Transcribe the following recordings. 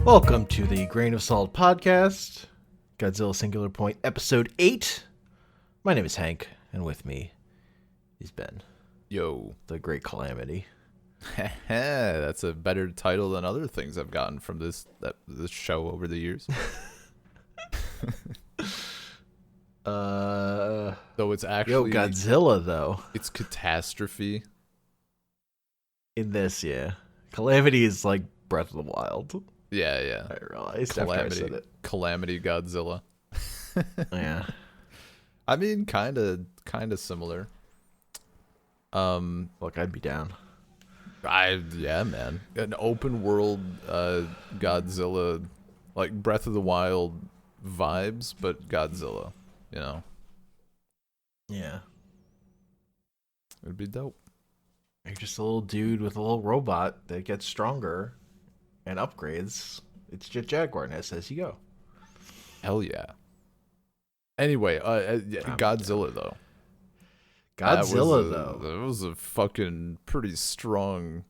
Welcome to the Grain of Salt podcast, Godzilla Singular Point, episode 8. My name is Hank, and with me is Ben. Yo. The Great Calamity. That's a better title than other things I've gotten from this show over the years. Though it's actually... Yo, Godzilla, though. It's catastrophe. In this, yeah. Calamity is like Breath of the Wild. Yeah. I realized after I said it. Calamity Godzilla. Yeah. I mean, kind of similar. Look, I'd be down. Yeah, man. An open world Godzilla, like Breath of the Wild vibes, but Godzilla, you know. Yeah. It'd be dope. You're just a little dude with a little robot that gets stronger and upgrades. It's Jet Jaguar, and it says you go. Hell yeah. Anyway, Godzilla though. That was a fucking pretty strong.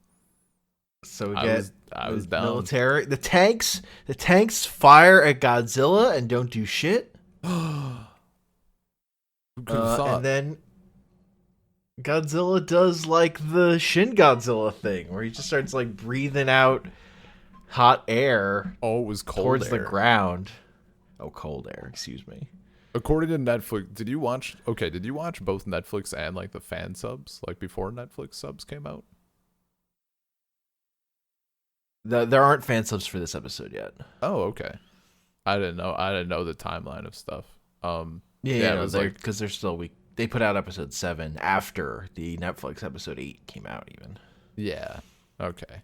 So we I was down. Military. The tanks fire at Godzilla and don't do shit. Who could have thought? And then Godzilla does like the Shin Godzilla thing, where he just starts like breathing out hot air. Oh, it was cold towards air. the ground. Oh, cold air. Excuse me. According to Netflix, did you watch both Netflix and like the fan subs, like before Netflix subs came out? There aren't fan subs for this episode yet. Oh, okay. I didn't know the timeline of stuff. Yeah, it was like because they're still they put out episode 7 after the Netflix episode 8 came out even. Yeah. Okay.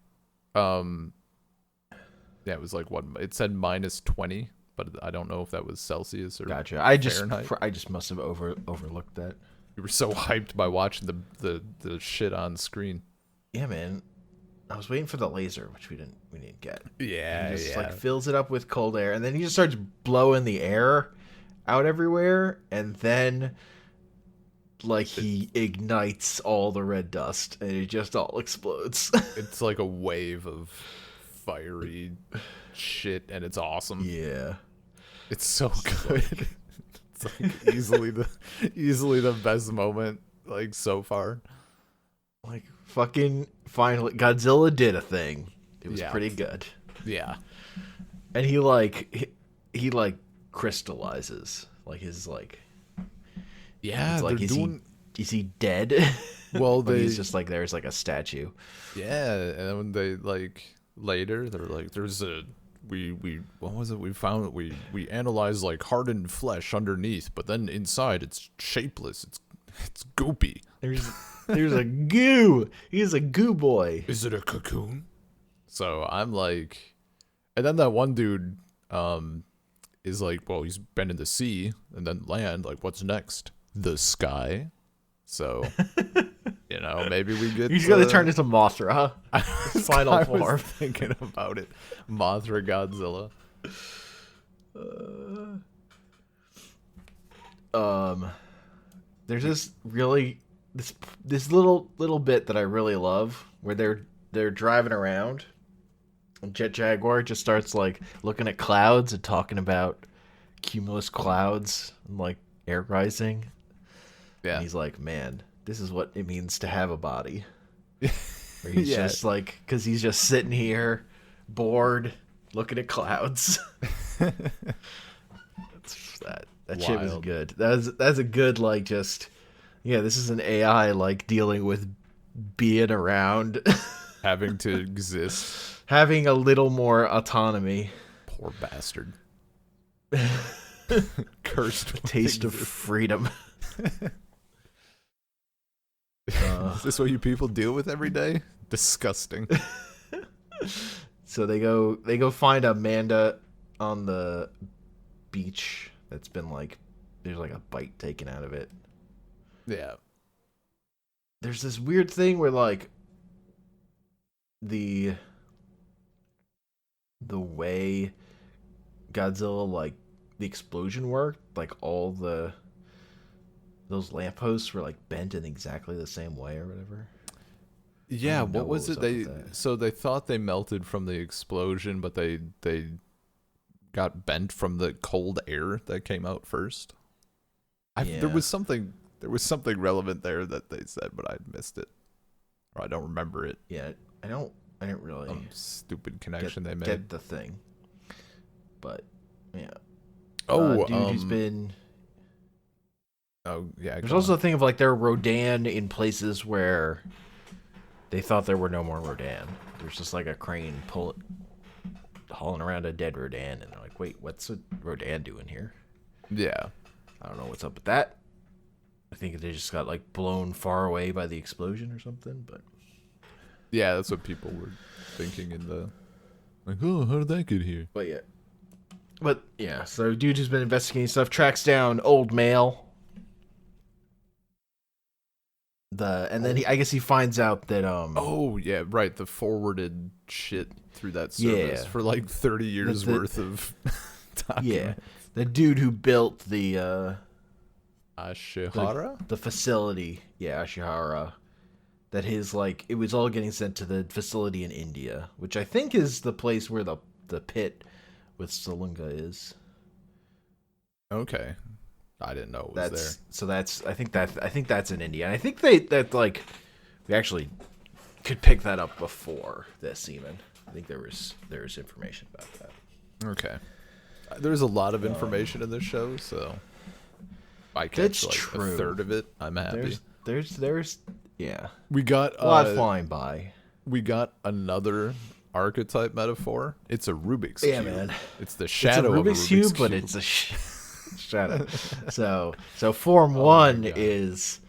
Yeah, it was like what it said -20, but I don't know if that was Celsius or Gotcha. Fahrenheit. I just must have overlooked that. You were so hyped by watching the shit on screen. Yeah, man. I was waiting for the laser, which we didn't get. Yeah, he just like fills it up with cold air, and then he just starts blowing the air out everywhere, and then like he ignites all the red dust, and it just all explodes. It's like a wave of fiery shit, and it's awesome. Yeah, it's so good. It's like easily the best moment like so far. Like fucking finally, Godzilla did a thing. It was pretty good. Yeah, and he like crystallizes like his like. Yeah, it's like is he dead? Well, he's just like there's like a statue. Yeah, and then when they like later they're like there's a we what was it we found we analyzed like hardened flesh underneath, but then inside it's shapeless. It's goopy. There's a goo. He's a goo boy. Is it a cocoon? So I'm like, and then that one dude is like, well, he's been in the sea and then land. Like, what's next? The sky. So, you know, maybe we get. He's gonna turn into Mothra. Final form. I was thinking about it. Mothra Godzilla. There's this really this little bit that I really love where they're driving around and Jet Jaguar just starts like looking at clouds and talking about cumulus clouds and like air rising. Yeah. And he's like, man, this is what it means to have a body. Where he's just like, because he's just sitting here bored looking at clouds. That shit was good. That's a good like just this is an AI like dealing with being around, having to exist, having a little more autonomy. Poor bastard. Cursed with taste of freedom. Is this what you people deal with every day? Disgusting. So they go find Amanda on the beach that's been like there's like a bite taken out of it. Yeah. There's this weird thing where like the way Godzilla like the explosion worked, like all those lampposts were like bent in exactly the same way or whatever. I don't Yeah, even know what what was was it? up with that. So they thought they melted from the explosion, but they got bent from the cold air that came out first. There Yeah, was something relevant there that they said, but I missed it, or I don't remember it. yeah. I didn't really Some stupid get connection they made. get the thing, but yeah. Oh, Dude who's been. oh yeah, There's go also on. a thing of like there are Rodan in places where they thought there were no more Rodan. There's just like a crane hauling around a dead Rodan, and they're like, wait, what's a Rodan doing here? Yeah, I don't know what's up with that. I think they just got like blown far away by the explosion or something, but yeah, that's what people were thinking in the like. Oh, how did that get here? yeah. But yeah, so dude who's been investigating stuff tracks down old male. And then Oh, I guess he finds out that oh yeah, right. The forwarded shit through that service yeah, for like 30 years the worth of yeah, documents. the dude who built Ashihara? the facility, yeah, Ashihara, that his like it was all getting sent to the facility in India, which I think is the place where the pit with Salunga is. Okay. I didn't know it was there. That's I think that's in India. And I think that like we actually could pick that up before this even. I think there was information about that. Okay. There's a lot of information in this show, so if I catch That's like true. a third of it, I'm happy. There's yeah. We got A lot flying by. we got another archetype metaphor. It's a Rubik's Yeah, cube. man. It's the shadow it's a Rubik's of a Rubik's cube, cube, but it's a shadow. So form one God. is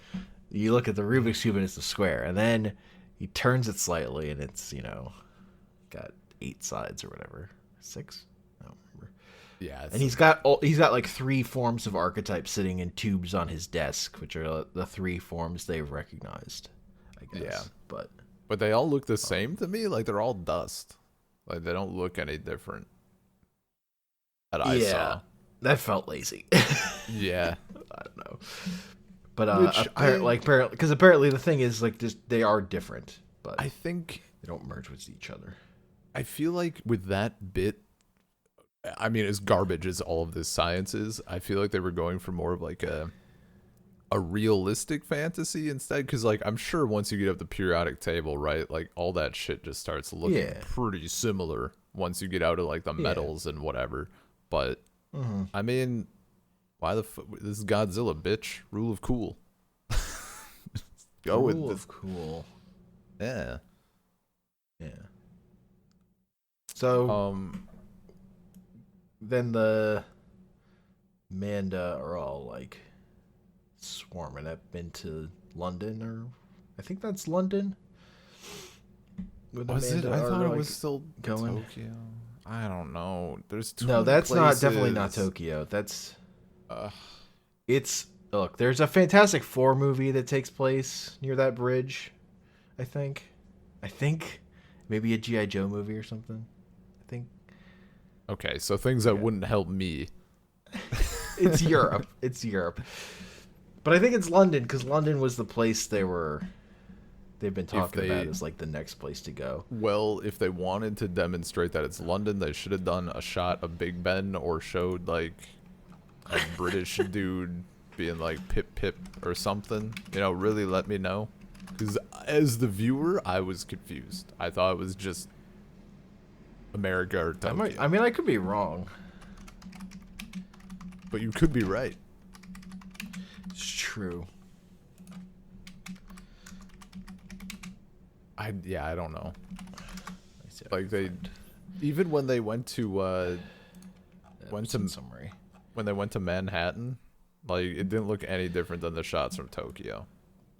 you look at the Rubik's cube and it's a square, and then he turns it slightly and it's got 8 sides or whatever, 6. I don't remember. Yeah, And he's got like 3 forms of archetypes sitting in tubes on his desk, which are the 3 forms they've recognized, I guess. Yeah. But they all look the same to me. Like they're all dust. Like they don't look any different. That I saw. that felt lazy. Yeah. I don't know. But because apparently the thing is like just they are different, but I think they don't merge with each other. I feel like with that bit, I mean, as garbage as all of this science is, I feel like they were going for more of like a realistic fantasy instead. Because like I'm sure once you get up the periodic table, right, like all that shit just starts looking pretty similar once you get out of like the metals and whatever. But I mean, why this is Godzilla, bitch? Rule of cool. Go with Rule this. of cool. Yeah. Yeah. So then the Manda are all like swarming up into London, or I think that's London. Where the Was it? Manda I are, thought it like, was still going. Tokyo. I don't know. There's too No, many that's places. definitely not Tokyo. It's look. There's a Fantastic Four movie that takes place near that bridge. I think maybe a GI Joe movie or something. I think Okay, so things that wouldn't help me. it's Europe. It's Europe. But I think it's London because London was the place they've been talking about as like the next place to go. Well, if they wanted to demonstrate that it's London, they should have done a shot of Big Ben or showed like a British dude being like pip pip or something. Really let me know. Because as the viewer, I was confused. I thought it was just America or Tokyo. I could be wrong. But you could be right. It's true. I don't know. Like even when they went to summary. when they went to Manhattan, like it didn't look any different than the shots from Tokyo,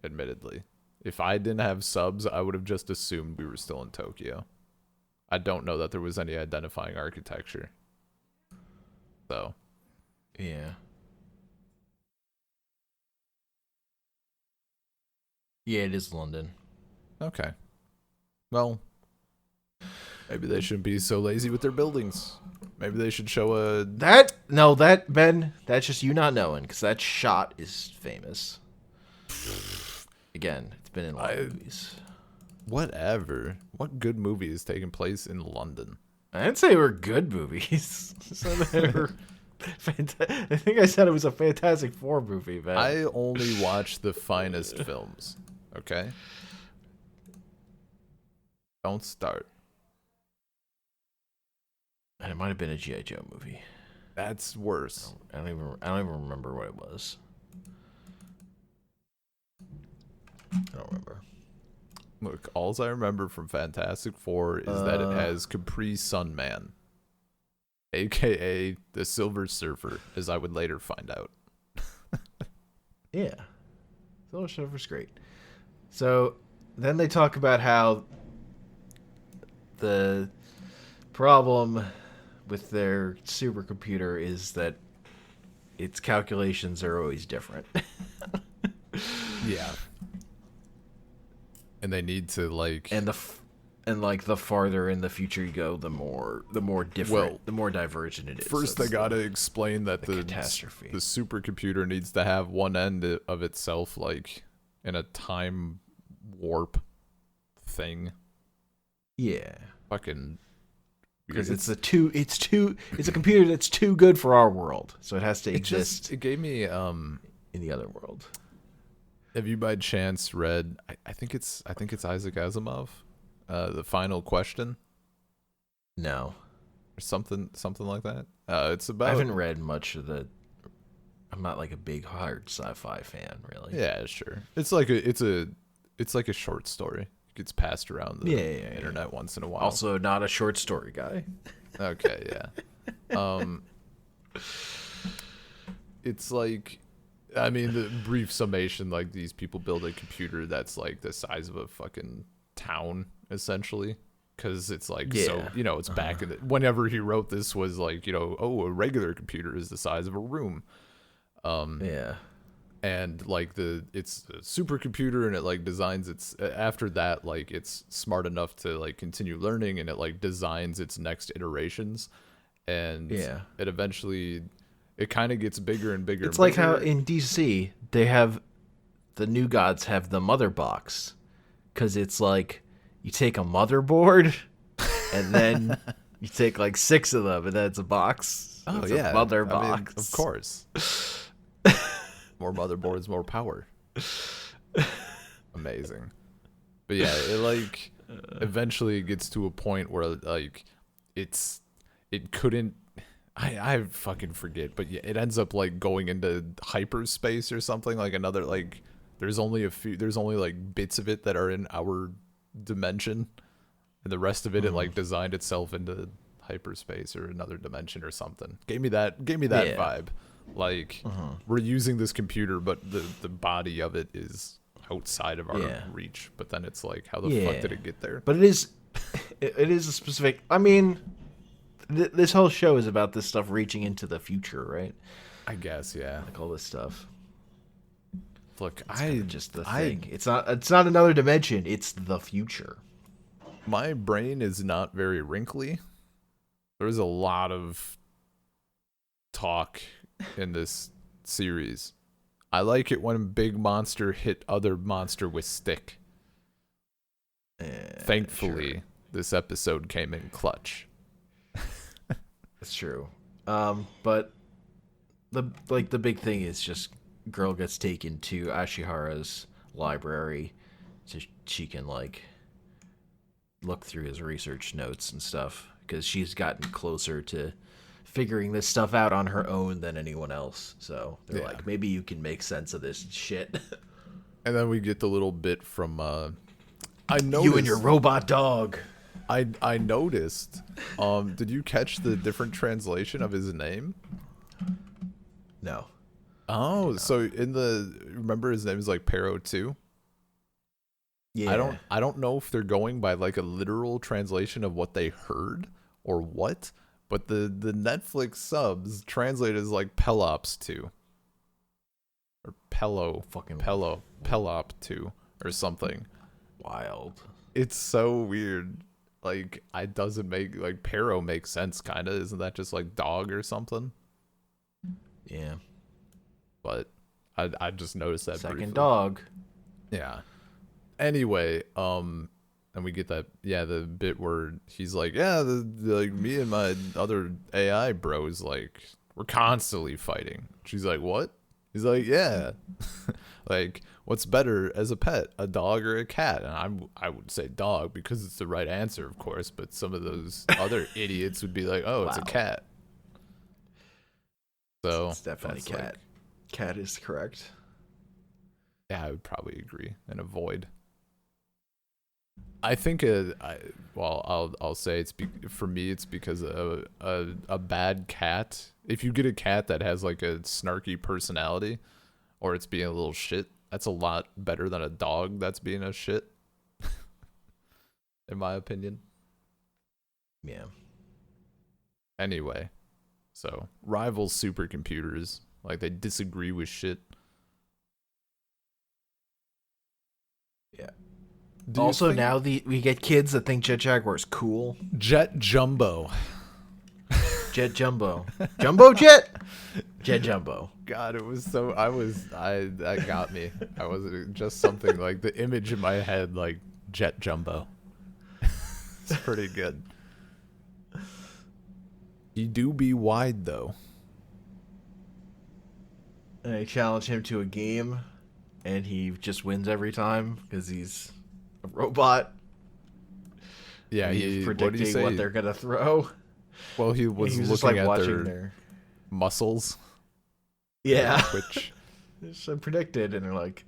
admittedly. If I didn't have subs, I would have just assumed we were still in Tokyo. I don't know that there was any identifying architecture. So, Yeah. Yeah, it is London. okay. Well, maybe they shouldn't be so lazy with their buildings. Maybe they should show a... Ben, that's just you not knowing, because that shot is famous. Again, it's been in a lot of movies. Whatever. What good movie is taking place in London? I didn't say they were good movies. I said they were I think I said it was a Fantastic Four movie, man. I only watch the finest films. Okay? Don't start. And it might have been a G.I. Joe movie. That's worse. I don't even remember what it was. I don't remember. Look, all I remember from Fantastic Four is that it has Capri Sun Man, aka the Silver Surfer, as I would later find out. Yeah. Silver Surfer's great. So then they talk about how the problem with their supercomputer is that its calculations are always different. Yeah. And they need to and like the farther in the future you go, the more different, the more divergent it is. First, they gotta explain that the catastrophe. The supercomputer needs to have one end of itself like in a time warp thing. Yeah, fucking. Because it's a computer that's too good for our world, so it has to exist. It gave me in the other world. Have you by chance read? I think it's Isaac Asimov, The Final Question. No, or something like that. It's about. I haven't read much of the. I'm not like a big hard sci-fi fan, really. Yeah, sure. It's like a short story. It gets passed around the internet once in a while. Also, not a short story guy. Okay, yeah. It's like. I mean, the brief summation, like, these people build a computer that's, like, the size of a fucking town, essentially. Because it's, like, so, it's back in the... Whenever he wrote this was, like, a regular computer is the size of a room. Yeah. And, like, it's a supercomputer, and it, like, designs its... After that, like, it's smart enough to, like, continue learning, and it, like, designs its next iterations. And it eventually... It kind of gets bigger and bigger. It's like how in DC they have the New Gods have the mother box, because it's like you take a motherboard and then you take like 6 of them and then it's a box. Oh, it's yeah, a mother box. I mean, of course. More motherboards, more power. Amazing. But yeah, it like eventually gets to a point where like it couldn't. I fucking forget, but yeah, it ends up like going into hyperspace or something, like another, like there's only like bits of it that are in our dimension, and the rest of it it like designed itself into hyperspace or another dimension or something. Gave me that vibe. Like we're using this computer, but the body of it is outside of our reach. But then it's like, how the fuck did it get there? But it is a specific. I mean. This whole show is about this stuff reaching into the future, right? I guess, yeah. Like all this stuff. Look, just the thing. It's not another dimension. It's the future. My brain is not very wrinkly. There's a lot of talk in this series. I like it when big monster hit other monster with stick. Thankfully, this episode came in clutch. That's true. But the big thing is just girl gets taken to Ashihara's library so she can like look through his research notes and stuff, because she's gotten closer to figuring this stuff out on her own than anyone else. So they're like, maybe you can make sense of this shit. And then we get the little bit from I noticed you and your robot dog. I noticed. Did you catch the different translation of his name? No. Oh, so remember his name is like Pero 2? Yeah. I don't know if they're going by like a literal translation of what they heard or what, but the Netflix subs translate as like Pelops 2. Or Pelop 2 or something. Wild. It's so weird. Like, it doesn't make, like, Pero makes sense, kind of. Isn't that just, like, dog or something? Yeah. But I just noticed that Second briefly. dog. Yeah. Anyway, And we get that, yeah, the bit where he's like, yeah, like me and my other AI bros, like, we're constantly fighting. She's like, what? He's like, yeah. Like, what's better as a pet, a dog or a cat? And I would say dog because it's the right answer, of course. But some of those other idiots would be like, oh, it's a Wow. cat. So It's definitely that's cat. like, Cat is correct. yeah, I would probably agree and avoid. I think I'll say for me it's because a bad cat. If you get a cat that has like a snarky personality, or it's being a little shit, that's a lot better than a dog that's being a shit, in my opinion. Yeah. Anyway, so rival supercomputers, like they disagree with shit. Yeah. Do you Also, think now we get kids that think Jet Jaguar is cool. Jet Jumbo? Jet Jumbo. Jumbo Jet? Jet Jumbo. God, it was so. That got me. I was just something like the image in my head, like Jet Jumbo. It's pretty good. He do be wide though. And I challenge him to a game, and he just wins every time because he's a robot. Yeah, And he's predicting what they're gonna throw. Well, he was He was looking just like at watching their muscles. Yeah. Which It's predicted, and they're like,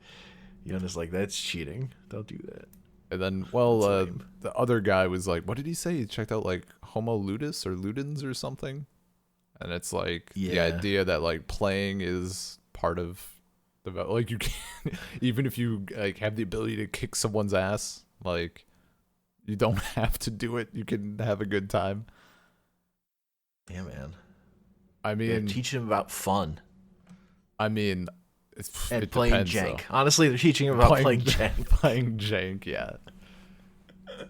Yona's like, that's cheating. Don't do that. and then That's lame. the other guy was like, what did he say? He checked out like Homo ludus or ludens or something. And it's like the Yeah. idea that like playing is part of the like you can't even if you like have the ability to kick someone's ass, like you don't have to do it. You can have a good time. Yeah, man. I Yeah, mean, teach him about fun and and it playing depends, jank. though. Honestly, they're teaching him about playing jank. Playing jank, yeah.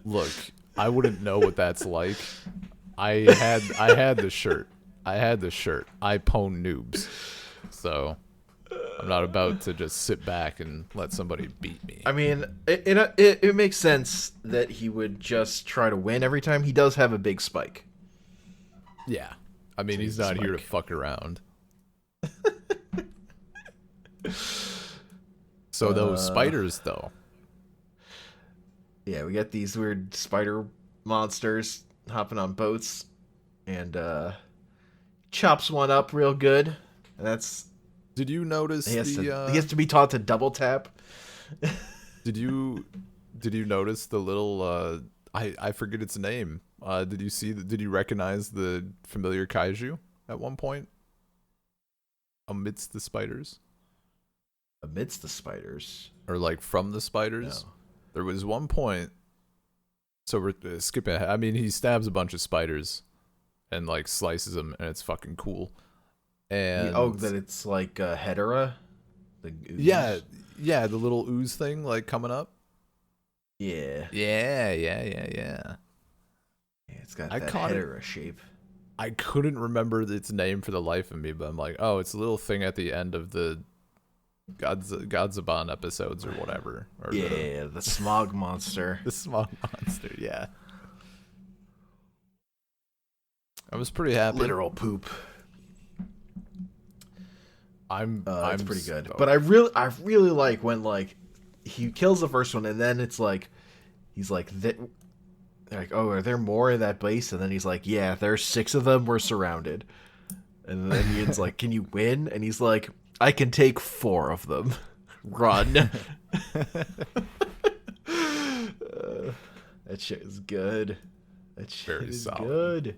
Look, I wouldn't know what that's like. I had the shirt. I pwn noobs. So I'm not about to just sit back and let somebody beat me. I mean, it makes sense that he would just try to win every time. He does have a big spike. Yeah. I mean, he's he's a not here to spike. fuck around. So those spiders, though. Yeah, we got these weird spider monsters hopping on boats, and chops one up real good. And that's Did you notice he has the? he has to be taught to double tap. Did you notice the little? I forget its name. Did you see? Did you recognize the familiar kaiju at one point? Amidst the spiders, Amidst the spiders. or like from the spiders, No. there was one point. So we're skipping ahead. I mean, he stabs a bunch of spiders, and like slices them, and it's fucking cool. And Oh, that it's like Hedera? The ooze? yeah, the little ooze thing like coming up. Yeah. Yeah. Yeah, it's got I that caught it. Hedera shape. I couldn't remember its name for the life of me, but I'm like, oh, it's a little thing at the end of the Godzilla episodes or whatever. Or Yeah, the smog monster. the small monster, yeah. I was pretty happy. Literal poop. I'm It's pretty good. stoked. But I really like when like he kills the first one and then it's like he's like they're like, oh, are there more in that base? And then he's like, yeah, there's 6 of them. We're surrounded. And then Ian's like, can you win? And he's like, I can take 4 of them. Run. That shit is good. That shit Very is solid. good.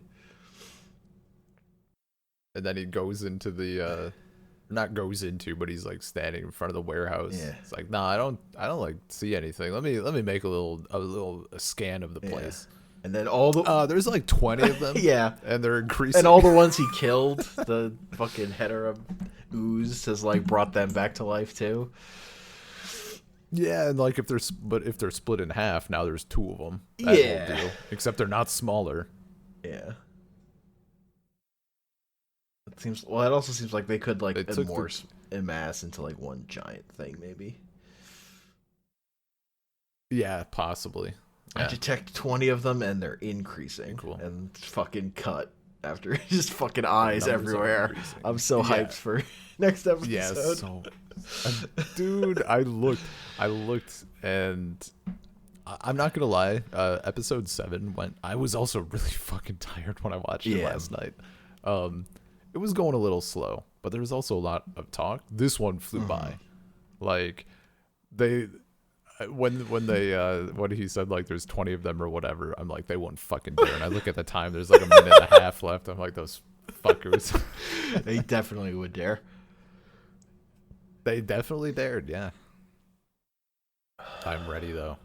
And then he goes into the not goes into, but he's like standing in front of the warehouse. Yeah. It's like, nah, I don't like see anything. Let me make a scan of the Yeah. place. And then all the There's like 20 of them. yeah, And they're increasing. and all the ones he killed, the fucking Hedera ooze has like brought them back to life too. Yeah, and like if they're split in half, now there's 2 of them. That whole Yeah. deal. Except they're not smaller. Yeah. It seems well. It also seems like they could like They took amass into like one giant thing, maybe. Yeah, possibly. I Yeah, detect 20 of them and they're increasing. cool. And fucking cut after just fucking The eyes numbers are everywhere. I'm increasing. so hyped Yeah, for next yeah. episode. So, uh, dude, I looked, and I'm not gonna lie. Episode 7 went. I was also really fucking tired when I watched it Yeah. last night. Um, it was going a little slow, but there was also a lot of talk. This one flew by. Like they when he said like there's 20 of them or whatever, I'm like, they won't fucking dare. And I look at the time, there's like a minute and a half left. I'm like, those fuckers. They definitely would dare. They definitely dared. Yeah, I'm ready though.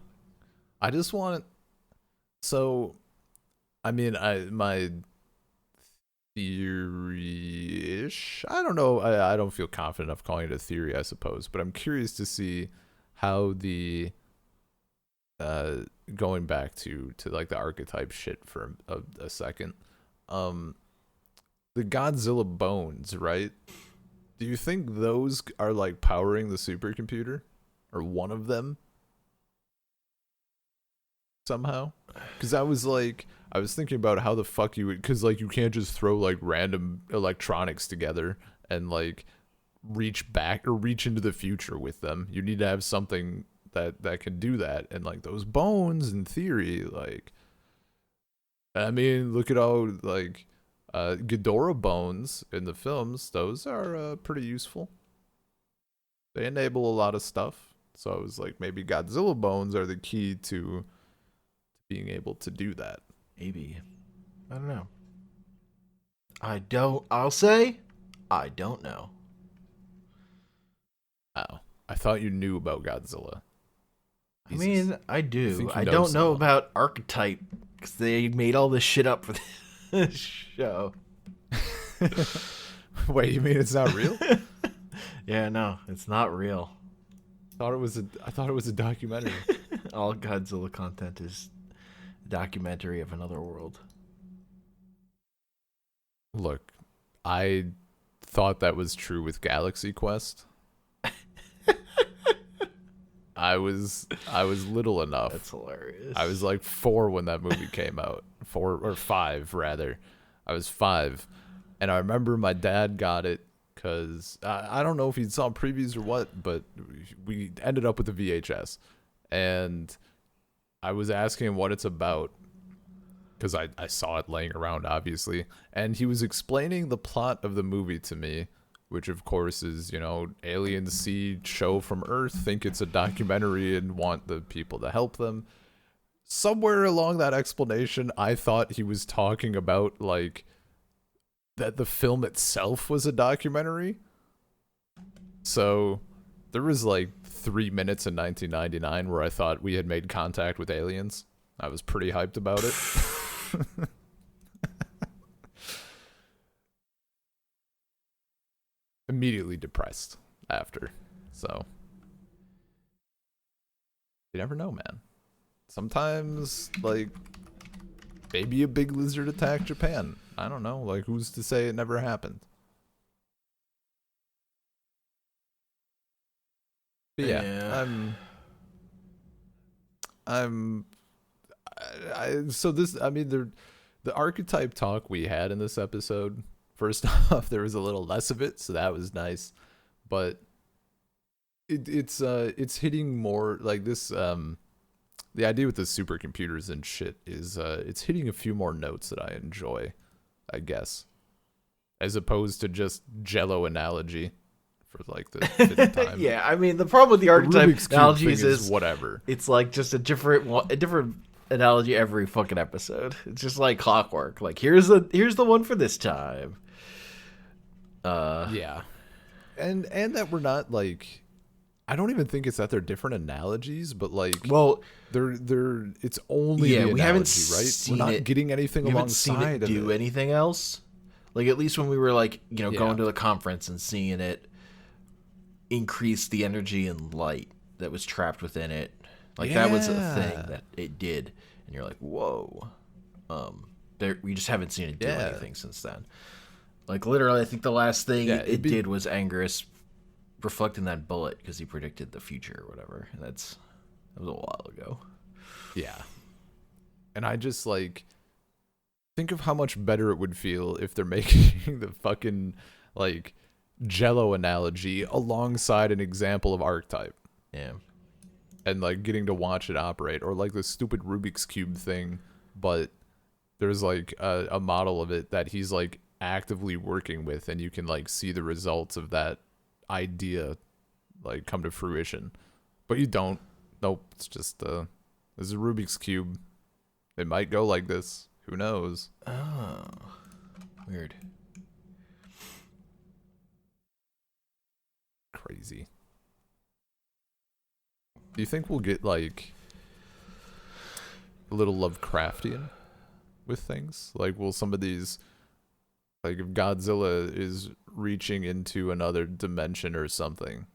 I just want, so I mean, I my theory ish, I don't know, I don't feel confident enough calling it a theory, I suppose, but I'm curious to see how the uh going back to like the archetype shit for a second. um the Godzilla bones, right? Do you think those are like powering the supercomputer, or one of them somehow? Because I was thinking about how the fuck you would, because like you can't just throw like random electronics together and like reach back or reach into the future with them. You need to have something that can do that. And like those bones, in theory, like, I mean, look at all like Ghidorah bones in the films. Those are pretty useful. They enable a lot of stuff. So I was like, maybe Godzilla bones are the key to being able to do that. Maybe. I don't know. I'll say, I don't know. Oh, I thought you knew about Godzilla. I Jesus. mean, I I do. think you I know don't know someone. about archetype because they made all this shit up for this show. Wait, you mean it's not real? Yeah, no, it's not real. I thought it was a documentary. All Godzilla content is a documentary of another world. Look, I thought that was true with Galaxy Quest. I was little enough. That's hilarious. I was like 4 when that movie came out. 4 or 5 rather. I was 5, and I remember my dad got it because I don't know if he saw previews or what, but we ended up with the VHS, and I was asking him what it's about because I saw it laying around, obviously, and he was explaining the plot of the movie to me, which of course is, you know, aliens see show from Earth, think it's a documentary, and want the people to help them. Somewhere along that explanation, I thought he was talking about like that the film itself was a documentary. So there was like 3 minutes in 1999 where I thought we had made contact with aliens. I was pretty hyped about it. Immediately depressed after. So you never know, man. Sometimes, like, maybe a big lizard attacked Japan. I don't know. Like, who's to say it never happened? But yeah, Yeah. I'm, so this, I mean, the archetype talk we had in this episode, first off, there was a little less of it, so that was nice. But it's hitting more like this, the idea with the supercomputers and shit is it's hitting a few more notes that I enjoy, I guess, as opposed to just Jello analogy for like the 5th time. Yeah, I mean the problem with the The archetype Rubik's Cube analogies thing is whatever. it's like just a different analogy every fucking episode. It's just like clockwork. Like here's the one for this time. Yeah, and that we're not like, I don't even think it's that they're different analogies, but like, Well, they're it's only yeah, the we analogy, haven't right? seen We're not it. getting anything we haven't seen alongside it do of it. anything else. Like at least when we were like, you know, Yeah. going to the conference and seeing it increase the energy and light that was trapped within it. Like that was a thing Yeah. that it did, and you're like, whoa. There we just haven't seen it do Yeah. anything since then. Like literally, I think the last thing Yeah, it did was Angerus reflecting that bullet because he predicted the future or whatever. And that was a while ago. Yeah. And I just like think of how much better it would feel if they're making the fucking like Jello analogy alongside an example of archetype Yeah. and like getting to watch it operate, or like the stupid Rubik's Cube thing, but there's like a model of it that he's like actively working with, and you can like see the results of that idea like come to fruition. But you don't. Nope. It's just this is a Rubik's Cube. It might go like this. Who knows? Oh, weird. Crazy. Do you think we'll get like a little Lovecraftian with things? Like, will some of these, like, if Godzilla is reaching into another dimension or something,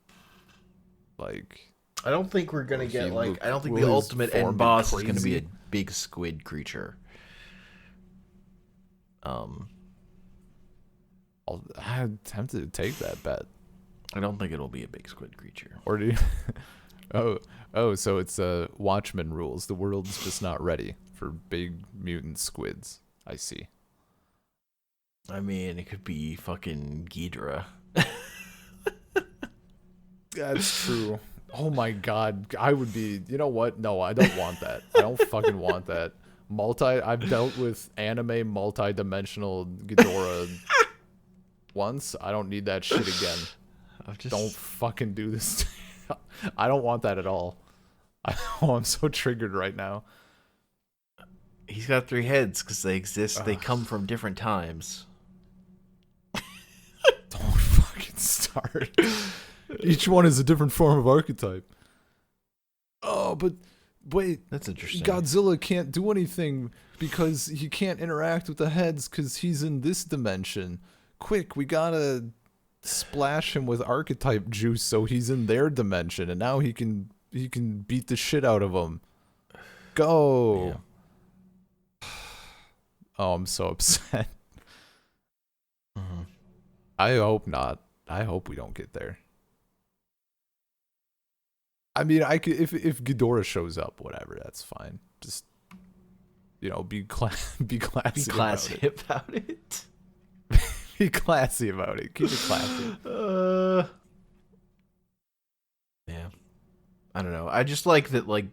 like, I don't think we're gonna will he get like. look- I don't think will the his ultimate form end be boss is gonna be a crazy? big squid creature. I'm tempted to take that bet. I don't think it'll be a big squid creature. Or do you? Oh, so it's Watchmen rules. The world's just not ready for big mutant squids. I see. I mean, it could be fucking Ghidorah. That's true. Oh my god, I would be. You know what? No, I don't want that. I don't fucking want that. I've dealt with anime multi-dimensional Ghidorah once. I don't need that shit again. Don't fucking do this. I don't want that at all. I'm so triggered right now. He's got 3 heads because they exist. They come from different times. Don't fucking start. Each one is a different form of archetype. Oh, but wait. That's interesting. Godzilla can't do anything because he can't interact with the heads because he's in this dimension. Quick, we gotta splash him with archetype juice so he's in their dimension, and now he can beat the shit out of them. Go. Yeah. Oh, I'm so upset. Mm-hmm. I hope not. I hope we don't get there. I mean, I could if Ghidorah shows up, whatever, that's fine. Just be classy. Be classy about it. Be classy about it. Keep it classy. Yeah. I don't know. I just like that, like,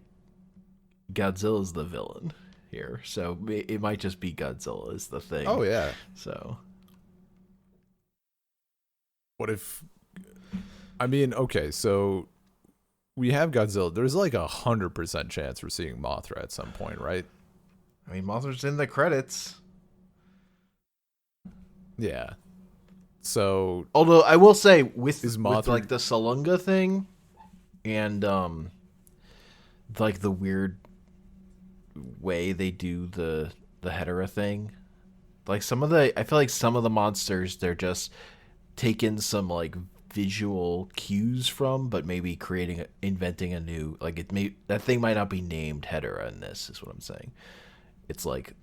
Godzilla's the villain here. So it might just be Godzilla is the thing. Oh, yeah. So. What if... I mean, okay, so we have Godzilla. There's like 100% chance we're seeing Mothra at some point, right? I mean, Mothra's in the credits. Yeah. So, although I will say with like the Salunga thing and like the weird way they do the Hedera thing, like I feel like some of the monsters they're just taking some like visual cues from, but maybe inventing a new, like that thing might not be named Hedera in this is what I'm saying. It's like,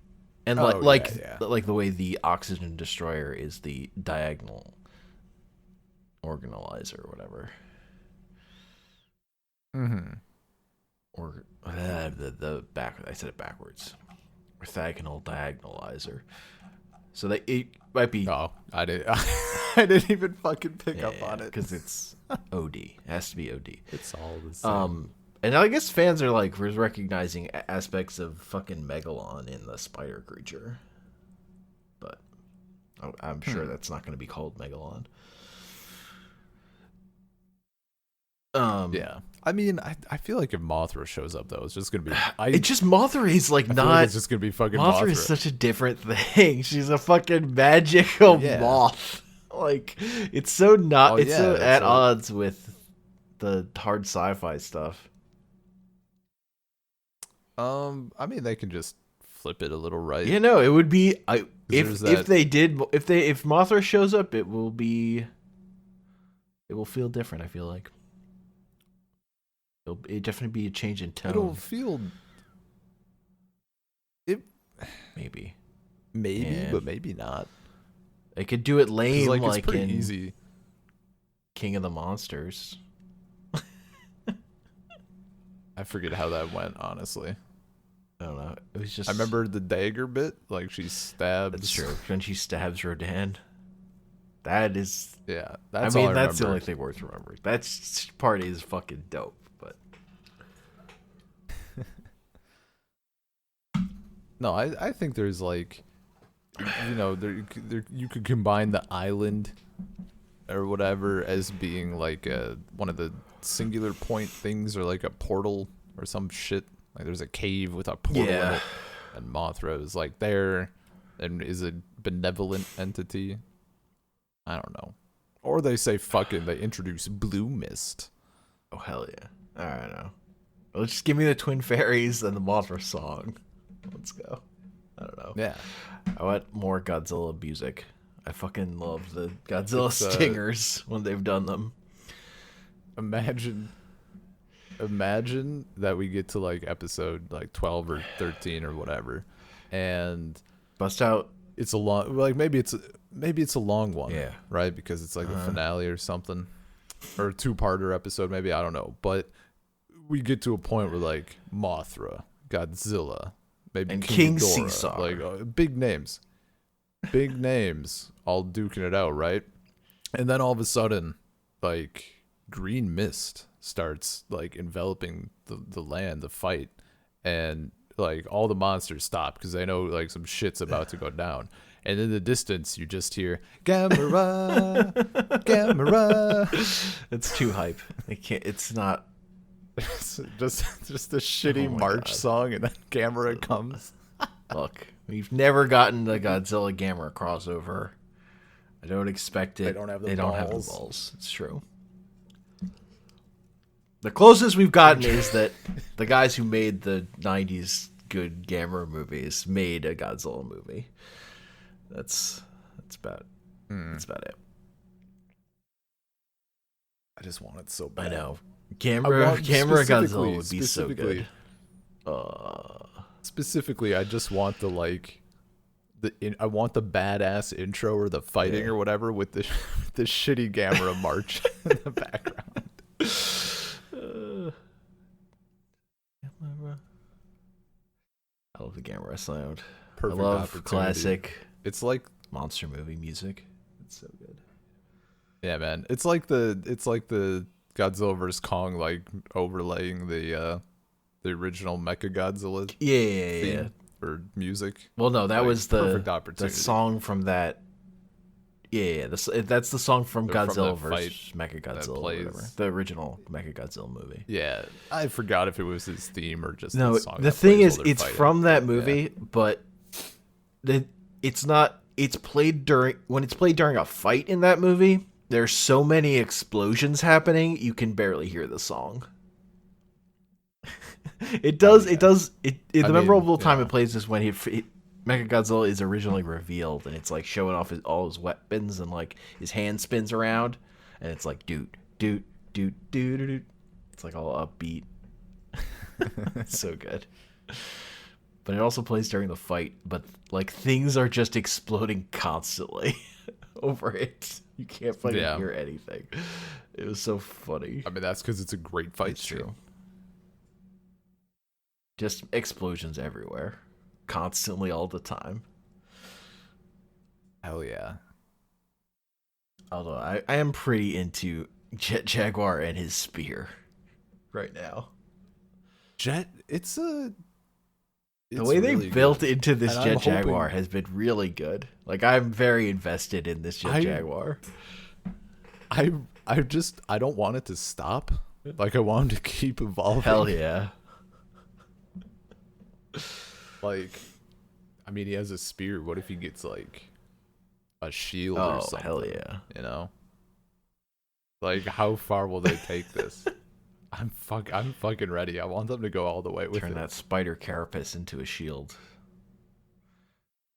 and like the way the oxygen destroyer is the diagonal organalizer or whatever. Mm-hmm. Or the back. I said it backwards. Orthogonal diagonalizer. So it might be. Oh, I didn't even fucking pick up on it because it's OD. It has to be OD. It's all the same. And I guess fans are like recognizing aspects of fucking Megalon in the spider creature, but I'm sure that's not going to be called Megalon. Yeah, I mean, I feel like if Mothra shows up though, it's just gonna be. It's just Mothra is like I not. Like it's just gonna be fucking Mothra. Mothra is such a different thing. She's a fucking magical moth. Like it's so not. It's so at odds with the hard sci-fi stuff. I mean, they can just flip it a little right. You know, it would be if Mothra shows up, it will feel different. I feel like it'll definitely be a change in tone. It'll feel maybe, but maybe not. They could do it lame, like it's pretty in easy. King of the Monsters. I forget how that went, honestly. I don't know. It was just. I remember the dagger bit, like she stabs. That's true. When she stabs Rodan. That is. Yeah, I that's mean, all I that's the remember. only thing worth remembering. That part is fucking dope, but. No, I think there's like, there you could combine the island or whatever as being like one of the singular point things, or like a portal or some shit. Like there's a cave with a portal in Yeah. it, and Mothra is like there and is a benevolent entity. I don't know. Or they say fucking they introduce blue mist. Oh, hell yeah. All right, now. Well, just give me the Twin Fairies and the Mothra song. Let's go. I don't know. Yeah. I want more Godzilla music. I fucking love the Godzilla It's, stingers when they've done them. Imagine that we get to like episode like 12 or 13 or whatever, and Bust out. it's a long, like maybe it's a long one, Yeah. right, because it's like a finale or something, or a two-parter episode, maybe, I don't know, but we get to a point where like Mothra, Godzilla, maybe And King King Ghidorah, Caesar. like big names all duking it out, right? And then all of a sudden, like green mist starts like enveloping the land, the fight, and like all the monsters stop because they know like some shit's about to go down. And in the distance, you just hear Gamera, Gamera. It's too hype. It can't. It's not. just a shitty Oh my march God. song, and then Gamera comes. Look, we've never gotten the Godzilla Gamera crossover. I don't expect it. They don't have the They don't have the balls. balls. It's true. The closest we've gotten is that the guys who made the '90s good Gamera movies made a Godzilla movie. That's about. That's about it. I just want it so I bad. know. I Gamera want Godzilla would be so specifically- good. Specifically, I just want the like, I want the badass intro or the fighting or whatever with the the shitty Gamera march in the background. I love the Gamera sound. Perfect I love opportunity. classic It's like, monster movie music. It's so good. yeah, man. It's like the Godzilla vs Kong, like overlaying the original Mecha Godzilla Yeah. theme or music. Well, no, that Like, was perfect the opportunity. song from that. Yeah, that's the song from From Godzilla that vs. Mechagodzilla, or whatever. plays. The original Mechagodzilla movie. Yeah, I forgot if it was his theme or just No, the song. the that thing plays is, while they're it's fighting. from that Yeah. movie, but it's not. It's played during a fight in that movie. There's so many explosions happening, you can barely hear the song. It does. yeah. It does. The I mean, memorable time yeah. it plays is when Mechagodzilla is originally revealed, and it's like showing off all his weapons, and like his hand spins around, and it's like doot doot doot doot doot. Doot. It's like all upbeat. It's so good. But it also plays during the fight, but like things are just exploding constantly over it. You can't fucking Yeah. hear anything. It was so funny. I mean, that's because it's a great fight It's scene. true. Just explosions everywhere. Constantly all the time. Hell yeah. Although I am pretty into Jet Jaguar and his spear right now. Jet, The way they really built good. into this And I'm Jet Jaguar hoping- has been really good. Like I'm very invested in this Jet Jaguar. I don't want it to stop. Like I want him to keep evolving. Hell yeah. Like, I mean, he has a spear. What if he gets like a shield Oh, or something? hell yeah. You know, like how far will they take this? I'm fucking ready. I want them to go all the way with Turn it. that spider carapace into a shield.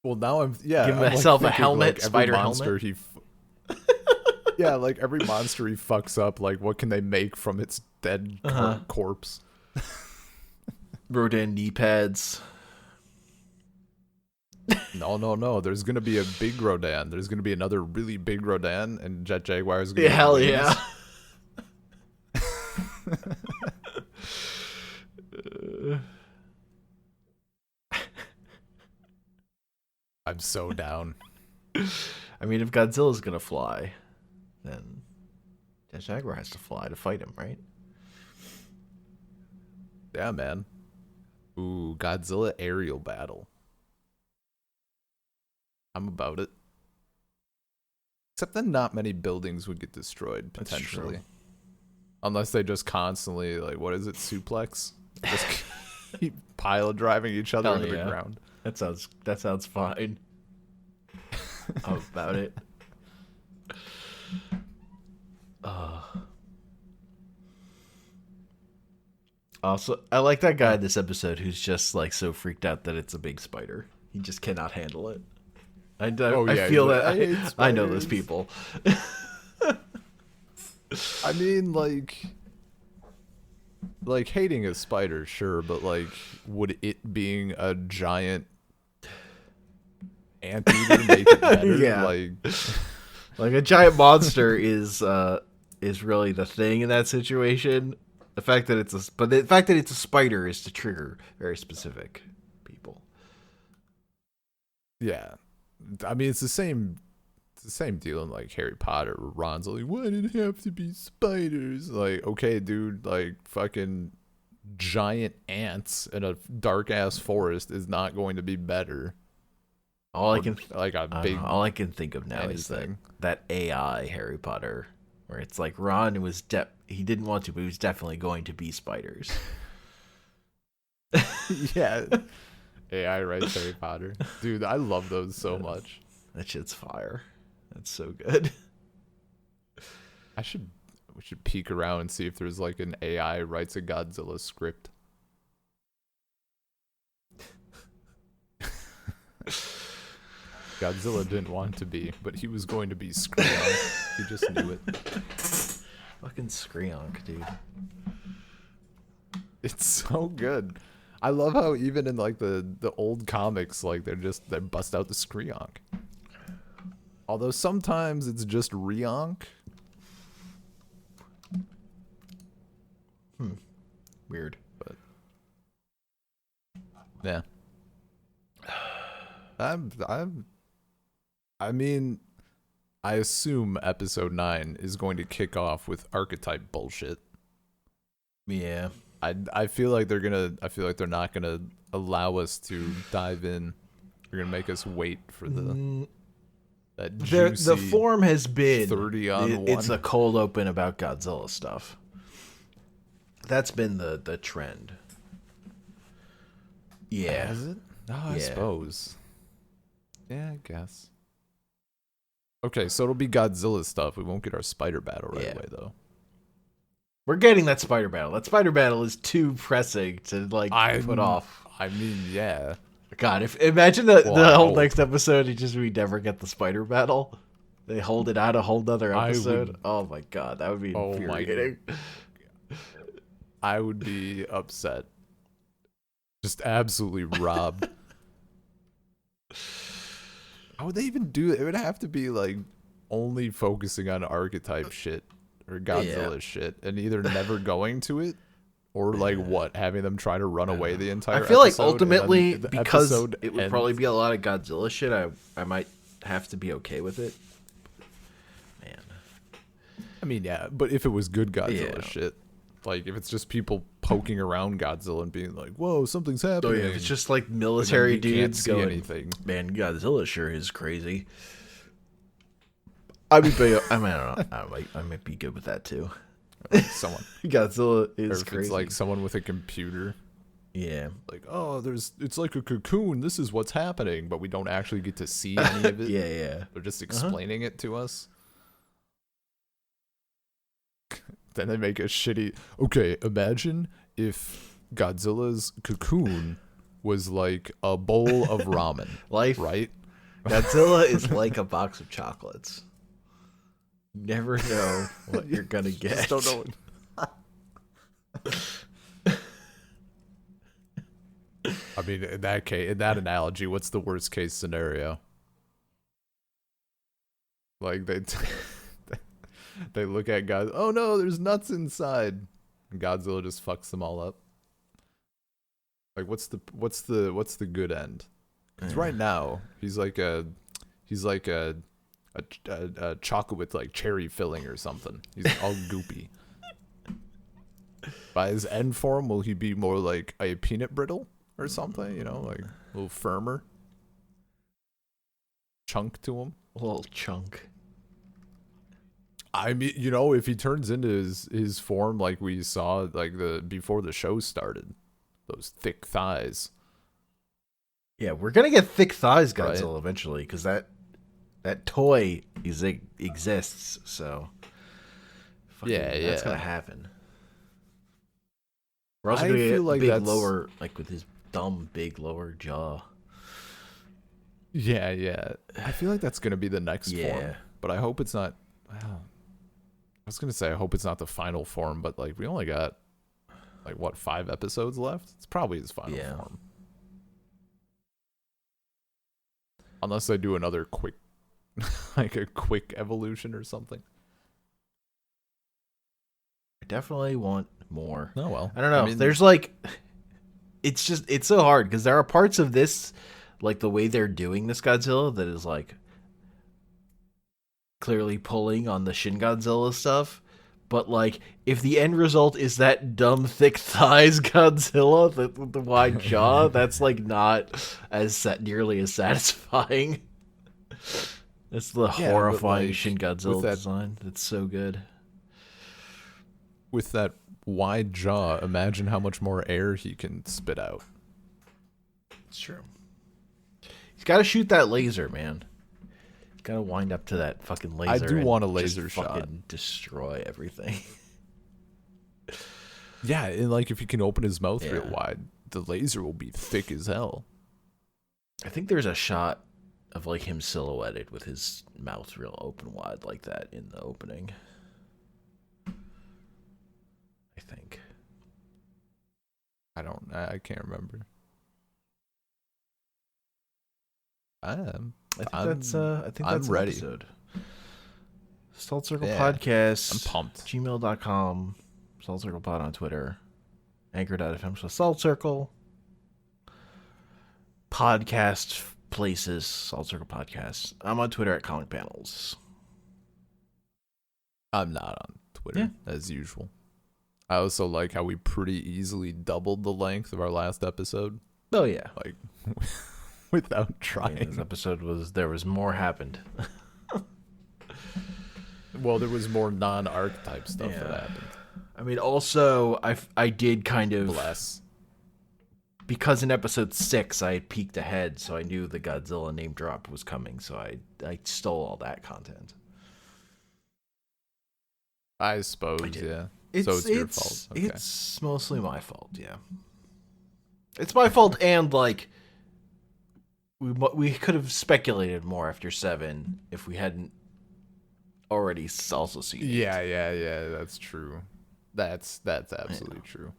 Well, now yeah. Give I'm, like, myself a thinking, helmet, like, every spider monster helmet. yeah, like every monster he fucks up. Like, what can they make from its dead corpse? Rodan knee pads. No. There's gonna be a big Rodan. There's gonna be another really big Rodan, and Jet Jaguar is gonna. Yeah, hell yeah. I'm so down. I mean, if Godzilla's gonna fly, then Jet Jaguar has to fly to fight him, right? Yeah, man. Ooh, Godzilla aerial battle. I'm about it. Except that not many buildings would get destroyed, That's potentially. true. Unless they just constantly, like, what is it, suplex? Just keep pile driving each other Hell into the yeah. ground. That sounds fine. I'm about it. Uh, Also, I like that guy in this episode who's just like so freaked out that it's a big spider. He just cannot handle it. Oh, I yeah, he's feel like, that "I hate I know those spiders." people. I mean, like hating a spider, sure, but like, would it being a giant anteater make it better? Yeah. Like, Like a giant monster is really the thing in that situation. The fact that it's a spider is to trigger very specific people. yeah. I mean, it's the same. It's the same deal in like Harry Potter, where Ron's like, "Why did it have to be spiders?" Like, okay, dude, like fucking giant ants in a dark ass forest is not going to be better. All I Or can like a I don't big know, all I can think of now is anything. that AI Harry Potter, where it's like Ron he didn't want to, but he was definitely going to be spiders. Yeah, AI writes Harry Potter, dude. I love those so much. That shit's fire. That's so good. I should we should peek around and see if there's like an AI writes a Godzilla script. Godzilla didn't want to be, but he was going to be Skreon. He just knew it. Fucking Skreonk, dude. It's so good. I love how even in like the old comics, like they bust out the Skreonk. Although sometimes it's just Reonk. Weird. But yeah. I mean, I assume episode 9 is going to kick off with archetype bullshit. Yeah. I feel like they're not gonna allow us to dive in. They're gonna make us wait for that juicy The form has been 30 on it's 1. a cold open about Godzilla stuff. That's been the trend. Yeah. Has it? Oh, I Yeah. suppose. Yeah, I guess. Okay, so it'll be Godzilla stuff. We won't get our spider battle right Yeah. away though. We're getting that spider battle. That spider battle is too pressing to like put off. I mean, yeah. God, imagine the Well, I whole hope. next episode, we never get the spider battle. They hold it out a whole nother episode. Oh my god, that would be Oh my infuriating. I would be upset. Just absolutely robbed. How would they even do it? It would have to be like only focusing on archetype shit or Godzilla shit and either never going to it or like what, having them try to run away the entire I feel like episode, and then ultimately, the because episode it would ends. probably be a lot of Godzilla shit, I might have to be okay with it. Man. I mean, yeah, but if it was good Godzilla Yeah. shit, like if it's just people poking around Godzilla and being like, "Whoa, something's Oh happening," yeah, it's just like but then military you can't dudes see going, anything. man, Godzilla sure is crazy. I don't know. I might be good with that too. Someone, Godzilla or is if crazy. it's like someone with a computer, yeah. like, "Oh, it's like a cocoon. This is what's happening," but we don't actually get to see any of it. Yeah. They're just explaining it to us. Then they make a shitty. Okay, imagine if Godzilla's cocoon was like a bowl of ramen, Life. right? Godzilla is like a box of chocolates. You never know what you're gonna get. Just don't know. I mean, in that analogy, what's the worst case scenario? Like they look at God. Oh no, there's nuts inside. And Godzilla just fucks them all up. Like, what's the good end? 'Cause right now he's like a a chocolate with like cherry filling or something. He's all goopy. By his end form, will he be more like a peanut brittle or something? You know, like a little firmer chunk to him. A little chunk. I mean, you know, if he turns into his form like we saw like the before the show started, those thick thighs. Yeah, we're gonna get thick thighs Godzilla Right. eventually, because that toy exists. So, Yeah, fucking, that's gonna yeah. happen. We're also I gonna feel get like big that's lower, like with his dumb big lower jaw. yeah, yeah. I feel like that's gonna be the next Yeah, form, but I hope it's not. Wow. I was gonna say I hope it's not the final form, but like we only got like what 5 episodes left. It's probably his final yeah. form, unless they do another quick, like a quick evolution or something. I definitely want more. Oh well. I don't I know. mean, There's like, it's so hard because there are parts of this, like the way they're doing this Godzilla, that is like clearly pulling on the Shin Godzilla stuff. But like, if the end result is that dumb thick thighs Godzilla with the wide jaw, that's like not nearly as satisfying. That's the yeah, but horrifying Shin like Godzilla design. That's so good. with that wide jaw, imagine how much more air he can spit out. It's true. He's got to shoot that laser, man. He's got to wind up to that fucking laser. I do and want a just laser shot. fucking destroy everything. Yeah, and like if he can open his mouth Yeah. real wide, the laser will be thick as hell. I think there's a shot of like him silhouetted with his mouth real open wide like that in the opening. I think. I can't remember. I'm I think I'm that's ready. an episode. Salt Circle Yeah, Podcast. I'm pumped. Gmail.com. Salt Circle Pod on Twitter. Anchor.fm. Salt Circle. Podcast places. Salt Circle Podcast. I'm on Twitter at Comic Panels. I'm not on Twitter Yeah. as usual. I also like how we pretty easily doubled the length of our last episode, Oh yeah. like without This trying. episode there was more happened. Well, there was more non-arc type stuff Yeah. that happened. I mean, also I did kind of Bless. because in episode 6 I had peeked ahead, so I knew the Godzilla name drop was coming, so I stole all that content. I suppose, I did. yeah. So it's your fault. Okay. It's mostly my fault, yeah. It's my fault, and like we could have speculated more after 7 if we hadn't already also seen 8. Yeah. That's true. That's absolutely true.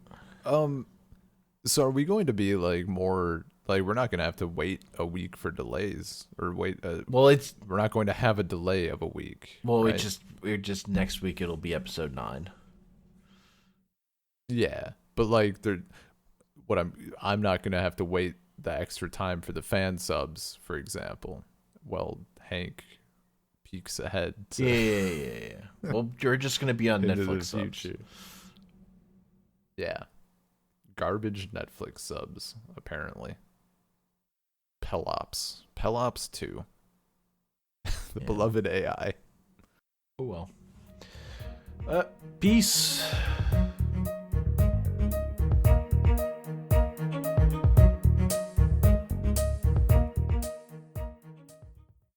So are we going to be like more like we're not going to have to wait a week for delays or wait? Well, We're not going to have a delay of a week. Right? we're just next week it'll be episode 9. Yeah, but like I'm not going to have to wait the extra time for the fan subs, for example. Well, Hank peeks ahead to Yeah. Well, you're just gonna be on into the Netflix subs. future. Yeah. Garbage Netflix subs, apparently. Pelops 2. The Yeah. beloved AI. Oh well. Peace.